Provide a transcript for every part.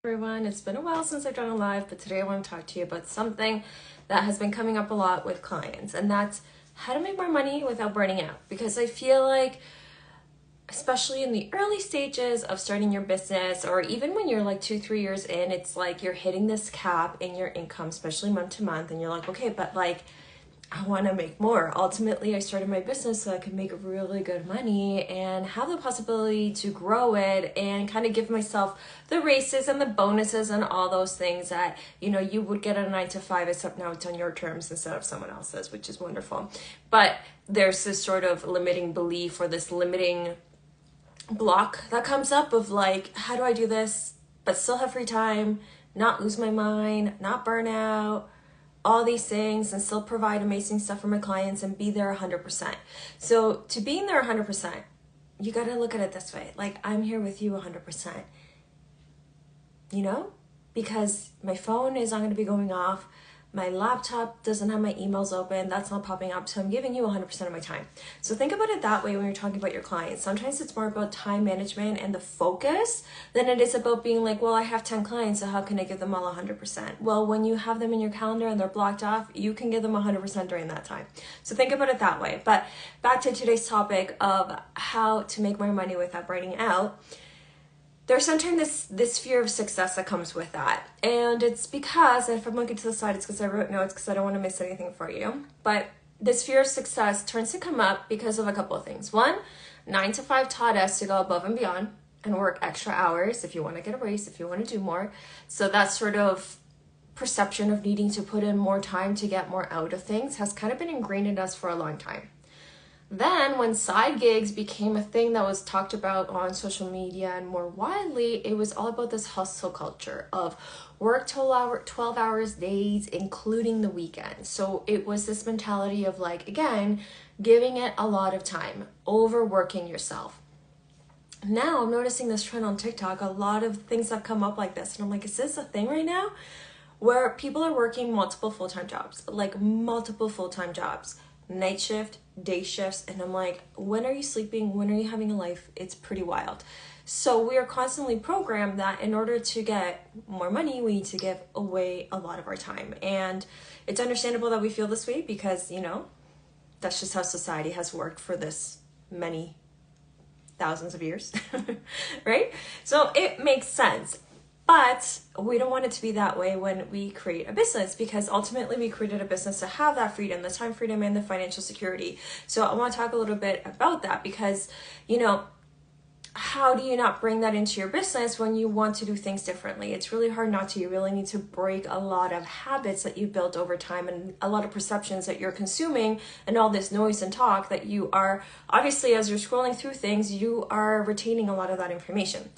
Everyone, it's been a while since I've done a live, but today I want to talk to you about something that has been coming up a lot with clients, and that's how to make more money without burning out. Because I feel like, especially in the early stages of starting your business, or even when you're like 2-3 years in, it's like you're hitting this cap in your income, especially month to month, and you're like, okay, but like I want to make more. Ultimately, I started my business so I could make really good money and have the possibility to grow it and kind of give myself the raises and the bonuses and all those things that, you would get at a 9 to 5, except now it's on your terms instead of someone else's, which is wonderful. But there's this sort of limiting belief or this limiting block that comes up of like, how do I do this but still have free time, not lose my mind, not burn out, all these things, and still provide amazing stuff for my clients and be there 100%. So to being there 100%, you got to look at it this way. Like, I'm here with you 100%, because my phone is not going to be going off. My laptop doesn't have my emails open. That's not popping up. So I'm giving you 100% of my time. So think about it that way when you're talking about your clients. Sometimes it's more about time management and the focus than it is about being like, well, I have 10 clients, so how can I give them all 100%? Well, when you have them in your calendar and they're blocked off, you can give them 100% during that time. So think about it that way. But back to today's topic of how to make more money without burning out. There's sometimes this fear of success that comes with that. And it's because, and if I'm looking to the side, it's because I wrote notes because I don't want to miss anything for you. But this fear of success turns to come up because of a couple of things. One, 9 to 5 taught us to go above and beyond and work extra hours if you want to get a raise, if you want to do more. So that sort of perception of needing to put in more time to get more out of things has kind of been ingrained in us for a long time. Then when side gigs became a thing that was talked about on social media and more widely, it was all about this hustle culture of work 12 hours days, including the weekends. So it was this mentality of like, again, giving it a lot of time, overworking yourself. Now I'm noticing this trend on TikTok, a lot of things have come up like this. And I'm like, is this a thing right now? Where people are working multiple full-time jobs, night shift, day shifts, and I'm like, when are you sleeping? When are you having a life? It's pretty wild. So we are constantly programmed that in order to get more money, we need to give away a lot of our time. And it's understandable that we feel this way because, that's just how society has worked for this many thousands of years, right? So it makes sense. But we don't want it to be that way when we create a business, because ultimately we created a business to have that freedom, the time freedom and the financial security. So I want to talk a little bit about that because, how do you not bring that into your business when you want to do things differently? It's really hard not to. You really need to break a lot of habits that you've built over time and a lot of perceptions that you're consuming and all this noise and talk that you are, obviously, as you're scrolling through things, you are retaining a lot of that information.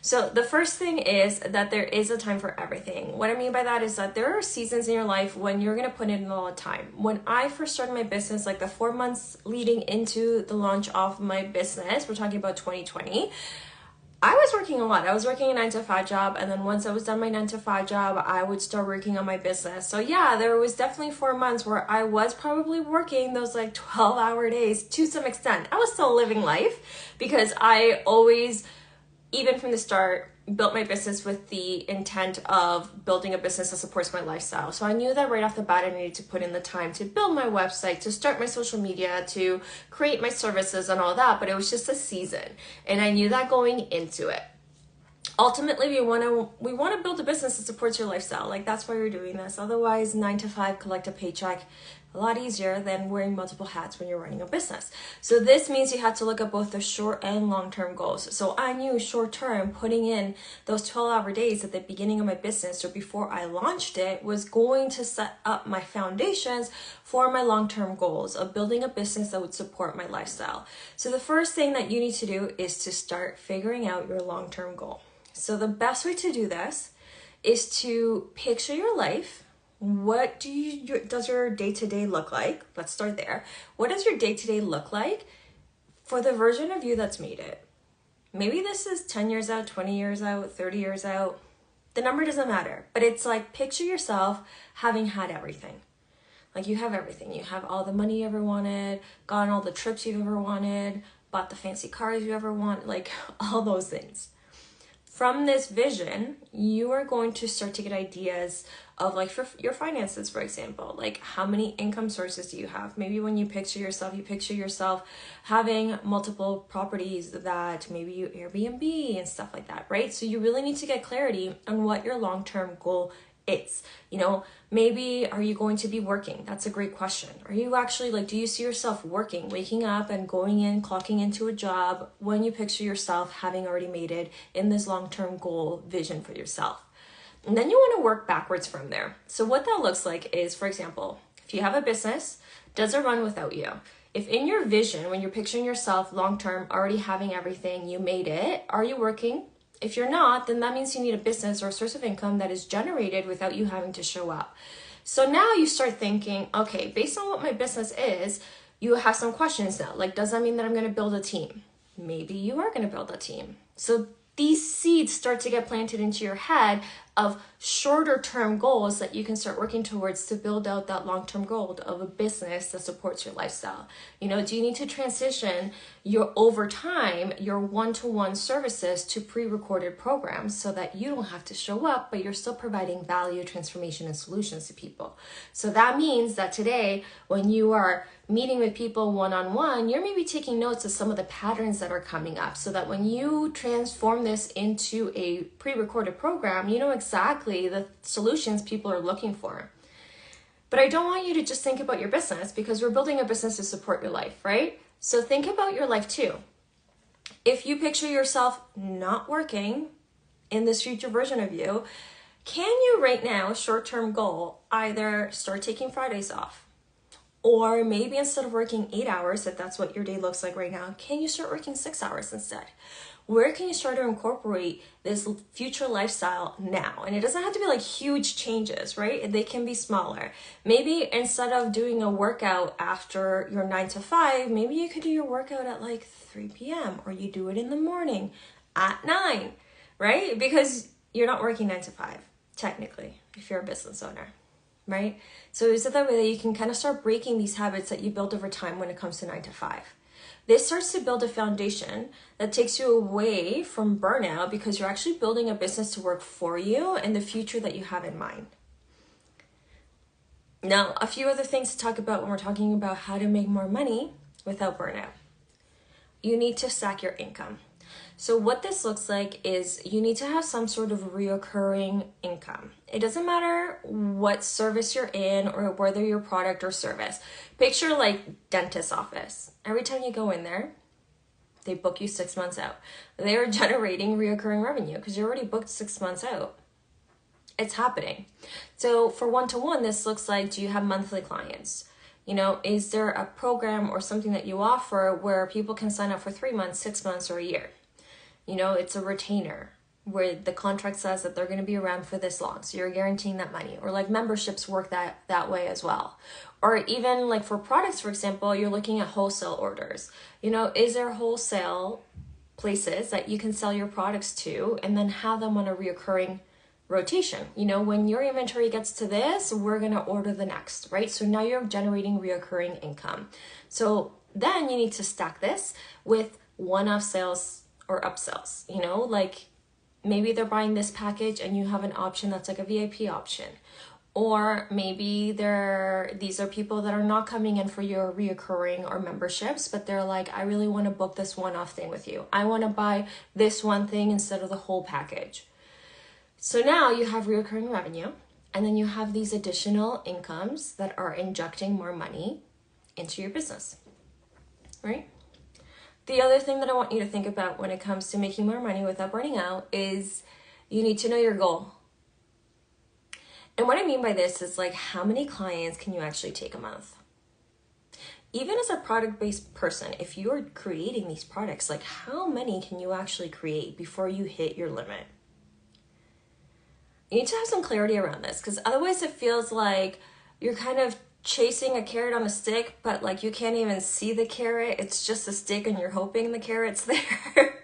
So the first thing is that there is a time for everything. What I mean by that is that there are seasons in your life when you're going to put in a lot of time. When I first started my business, like the 4 months leading into the launch of my business, we're talking about 2020, I was working a lot. I was working a 9 to 5 job. And then once I was done my 9 to 5 job, I would start working on my business. So yeah, there was definitely 4 months where I was probably working those like 12-hour days to some extent. I was still living life because I always, even from the start, built my business with the intent of building a business that supports my lifestyle. So I knew that right off the bat I needed to put in the time to build my website, to start my social media, to create my services and all that, but it was just a season. And I knew that going into it. Ultimately, we want to build a business that supports your lifestyle. Like, that's why you're doing this. Otherwise, 9 to 5, collect a paycheck, a lot easier than wearing multiple hats when you're running a business. So this means you have to look at both the short and long-term goals. So I knew short-term, putting in those 12-hour days at the beginning of my business or before I launched it was going to set up my foundations for my long-term goals of building a business that would support my lifestyle. So the first thing that you need to do is to start figuring out your long-term goal. So the best way to do this is to picture your life. What does your day-to-day look like? Let's start there. What does your day-to-day look like for the version of you that's made it? Maybe this is 10 years out, 20 years out, 30 years out. The number doesn't matter, but it's like picture yourself having had everything. Like you have everything. You have all the money you ever wanted, gone all the trips you've ever wanted, bought the fancy cars you ever want, like all those things. From this vision, you are going to start to get ideas of like for your finances, for example, like how many income sources do you have? Maybe when you picture yourself having multiple properties that maybe you Airbnb and stuff like that, right? So you really need to get clarity on what your long-term goal is. Maybe are you going to be working? That's a great question. Are you actually like, do you see yourself working, waking up and going in, clocking into a job when you picture yourself having already made it in this long-term goal vision for yourself? And then you want to work backwards from there. So what that looks like is, for example, if you have a business, does it run without you? If in your vision, when you're picturing yourself long-term, already having everything, you made it, are you working? If you're not, then that means you need a business or a source of income that is generated without you having to show up. So now you start thinking, okay, based on what my business is, you have some questions now. Like, does that mean that I'm going to build a team? Maybe you are going to build a team. So these seeds start to get planted into your head of shorter term goals that you can start working towards to build out that long-term goal of a business that supports your lifestyle. Do you need to transition over time your one-to-one services to pre-recorded programs so that you don't have to show up, but you're still providing value, transformation, and solutions to people? So that means that today, when you are meeting with people one-on-one, you're maybe taking notes of some of the patterns that are coming up so that when you transform this into a pre-recorded program, you know exactly the solutions people are looking for. But I don't want you to just think about your business, because we're building a business to support your life, right? So think about your life too. If you picture yourself not working in this future version of you, can you right now, short-term goal, either start taking Fridays off? Or maybe instead of working 8 hours, if that's what your day looks like right now, can you start working 6 hours instead? Where can you start to incorporate this future lifestyle now? And it doesn't have to be like huge changes, right? They can be smaller. Maybe instead of doing a workout after your 9 to 5, maybe you could do your workout at like 3 p.m. or you do it in the morning at 9, right? Because you're not working 9 to 5, technically, if you're a business owner. Right? So is it that way that you can kind of start breaking these habits that you build over time when it comes to 9 to 5? This starts to build a foundation that takes you away from burnout, because you're actually building a business to work for you and the future that you have in mind. Now, a few other things to talk about when we're talking about how to make more money without burnout. You need to stack your income. So what this looks like is you need to have some sort of reoccurring income. It doesn't matter what service you're in or whether you're product or service. Picture like dentist's office. Every time you go in there, they book you 6 months out. They're generating reoccurring revenue because you're already booked 6 months out. It's happening. So for one-to-one, this looks like, do you have monthly clients? Is there a program or something that you offer where people can sign up for 3 months, 6 months, or a year? It's a retainer where the contract says that they're going to be around for this long. So you're guaranteeing that money. Or like memberships work that way as well. Or even like for products, for example, you're looking at wholesale orders. Is there wholesale places that you can sell your products to and then have them on a reoccurring rotation? When your inventory gets to this, we're going to order the next, right? So now you're generating reoccurring income. So then you need to stack this with one-off sales or upsells, like maybe they're buying this package and you have an option that's like a VIP option. Or maybe these are people that are not coming in for your reoccurring or memberships, but they're like, I really want to book this one-off thing with you. I want to buy this one thing instead of the whole package. So now you have reoccurring revenue, and then you have these additional incomes that are injecting more money into your business, right? The other thing that I want you to think about when it comes to making more money without burning out is you need to know your goal. And what I mean by this is like, how many clients can you actually take a month? Even as a product-based person, if you're creating these products, like how many can you actually create before you hit your limit? You need to have some clarity around this, because otherwise it feels like you're kind of chasing a carrot on a stick, but like you can't even see the carrot. It's just a stick and you're hoping the carrot's there.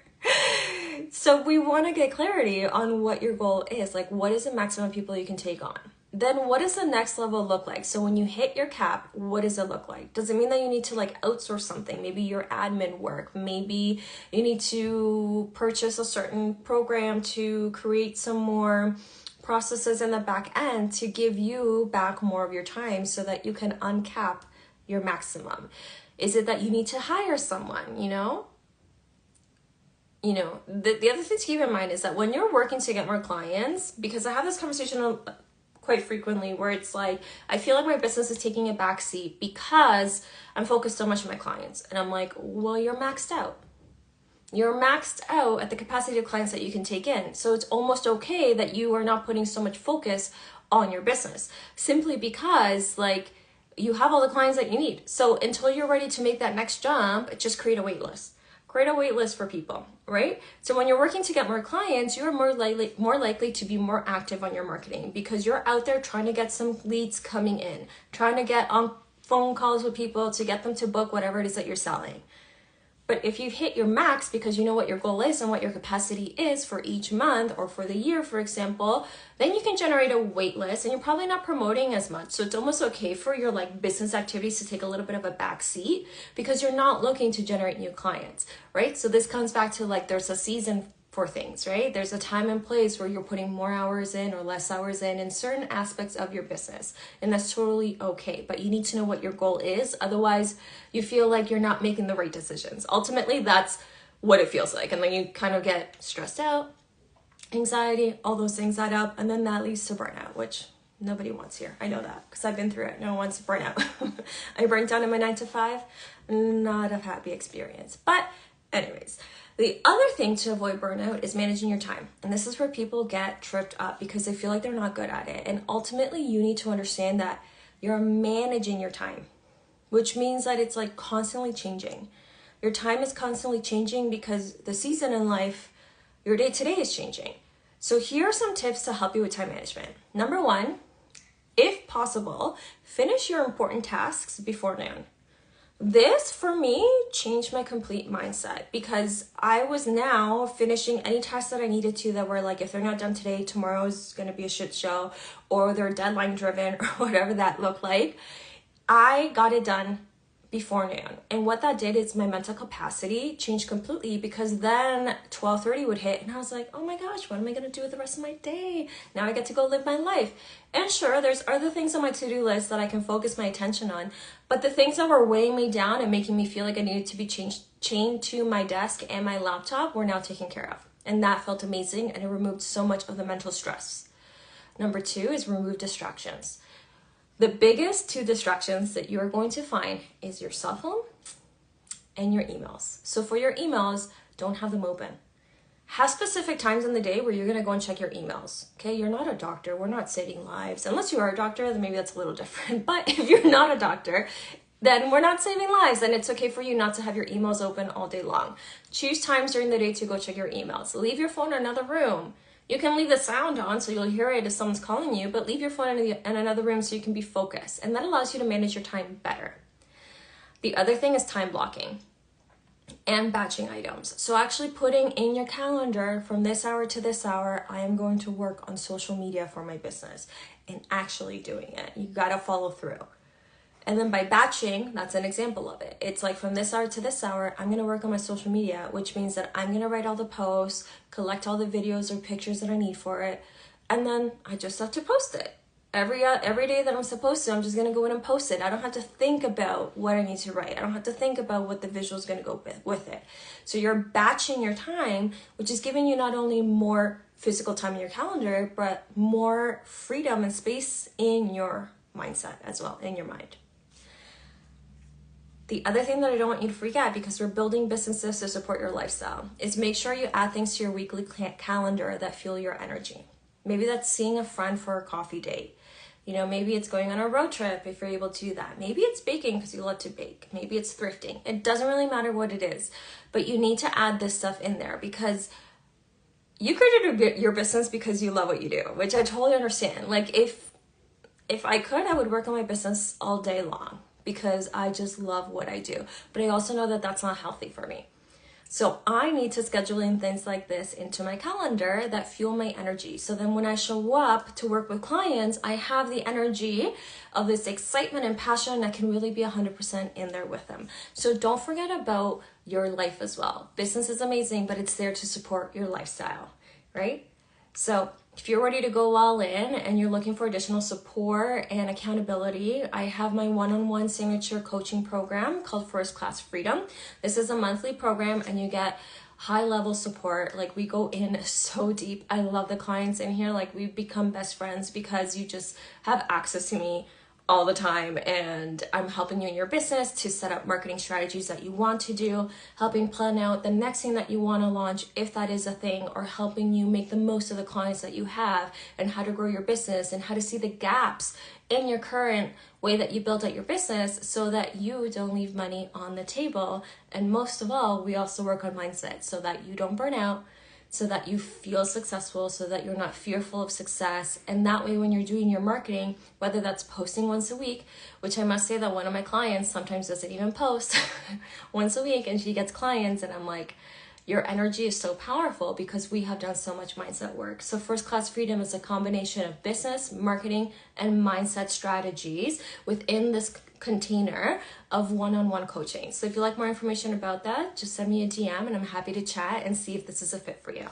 So we want to get clarity on what your goal is. Like, what is the maximum people you can take on? then what does the next level look like? So when you hit your cap, what does it look like? Does it mean that you need to like outsource something? Maybe your admin work, maybe you need to purchase a certain program to create some more processes in the back end to give you back more of your time so that you can uncap your maximum. Is it that you need to hire someone, you know? The other thing to keep in mind is that when you're working to get more clients, because I have this conversation quite frequently where it's like, I feel like my business is taking a backseat because I'm focused so much on my clients. And I'm like, well, you're maxed out. You're maxed out at the capacity of clients that you can take in. So it's almost okay that you are not putting so much focus on your business simply because like you have all the clients that you need. So until you're ready to make that next jump, just create a wait list. Create a wait list for people, right? So when you're working to get more clients, you're more likely to be more active on your marketing because you're out there trying to get some leads coming in, trying to get on phone calls with people to get them to book whatever it is that you're selling. But if you've hit your max because you know what your goal is and what your capacity is for each month or for the year, for example, then you can generate a wait list and you're probably not promoting as much. So it's almost okay for your like business activities to take a little bit of a back seat because you're not looking to generate new clients, right? So this comes back to like there's a season for things, right? There's a time and place where you're putting more hours in or less hours in certain aspects of your business. And that's totally okay. But you need to know what your goal is. Otherwise, you feel like you're not making the right decisions. Ultimately, that's what it feels like. And then you kind of get stressed out, anxiety, all those things add up. And then that leads to burnout, which nobody wants here. I know that because I've been through it. No one wants to burn out. I burnt down in my 9 to 5. Not a happy experience. But anyways, the other thing to avoid burnout is managing your time. And this is where people get tripped up because they feel like they're not good at it. And ultimately, you need to understand that you're managing your time, which means that it's like constantly changing. Your time is constantly changing because the season in life, your day-to-day is changing. So here are some tips to help you with time management. Number 1, if possible, finish your important tasks before noon. This, for me, changed my complete mindset because I was now finishing any tasks that I needed to that were like, if they're not done today, tomorrow's going to be a shit show, or they're deadline driven or whatever that looked like. I got it done before noon. And what that did is my mental capacity changed completely because then 12:30 would hit and I was like, oh my gosh, what am I going to do with the rest of my day? Now I get to go live my life. And sure, there's other things on my to-do list that I can focus my attention on. But the things that were weighing me down and making me feel like I needed to be chained to my desk and my laptop were now taken care of. And that felt amazing and it removed so much of the mental stress. Number 2 is remove distractions. The biggest 2 distractions that you are going to find is your cell phone and your emails. So for your emails, don't have them open. Have specific times in the day where you're going to go and check your emails. Okay, you're not a doctor. We're not saving lives. Unless you are a doctor, then maybe that's a little different. But if you're not a doctor, then we're not saving lives. And it's okay for you not to have your emails open all day long. Choose times during the day to go check your emails. Leave your phone in another room. You can leave the sound on so you'll hear it if someone's calling you, but leave your phone in another room so you can be focused. And that allows you to manage your time better. The other thing is time blocking and batching items. So actually putting in your calendar from this hour to this hour, I am going to work on social media for my business and actually doing it. You got to follow through. And then by batching, that's an example of it. It's like from this hour to this hour, I'm going to work on my social media, which means that I'm going to write all the posts, collect all the videos or pictures that I need for it. And then I just have to post it. Every day that I'm supposed to, I'm just going to go in and post it. I don't have to think about what I need to write. I don't have to think about what the visual is going to go with it. So you're batching your time, which is giving you not only more physical time in your calendar, but more freedom and space in your mindset as well, in your mind. The other thing that I don't want you to freak out, because we're building businesses to support your lifestyle, is make sure you add things to your weekly calendar that fuel your energy. Maybe that's seeing a friend for a coffee date. You know, maybe it's going on a road trip if you're able to do that. Maybe it's baking because you love to bake. Maybe it's thrifting. It doesn't really matter what it is, but you need to add this stuff in there because you created your business because you love what you do, which I totally understand. Like if I could, I would work on my business all day long, because I just love what I do. But I also know that that's not healthy for me. So I need to schedule in things like this into my calendar that fuel my energy. So then when I show up to work with clients, I have the energy of this excitement and passion, and I can really be 100% in there with them. So don't forget about your life as well. Business is amazing, but it's there to support your lifestyle, right? So if you're ready to go all in and you're looking for additional support and accountability, I have my one-on-one signature coaching program called First Class Freedom. This is a monthly program and you get high-level support. Like, we go in so deep. I love the clients in here. Like, we become best friends because you just have access to me all the time, and I'm helping you in your business to set up marketing strategies that you want to do, helping plan out the next thing that you want to launch if that is a thing, or helping you make the most of the clients that you have and how to grow your business and how to see the gaps in your current way that you build out your business so that you don't leave money on the table. And most of all, we also work on mindset so that you don't burn out, so that you feel successful, so that you're not fearful of success. And that way, when you're doing your marketing, whether that's posting once a week, which I must say that one of my clients sometimes doesn't even post once a week, and she gets clients, and I'm like, your energy is so powerful because we have done so much mindset work. So First Class Freedom is a combination of business, marketing, and mindset strategies within this container of one-on-one coaching. So if you'd like more information about that, just send me a DM and I'm happy to chat and see if this is a fit for you.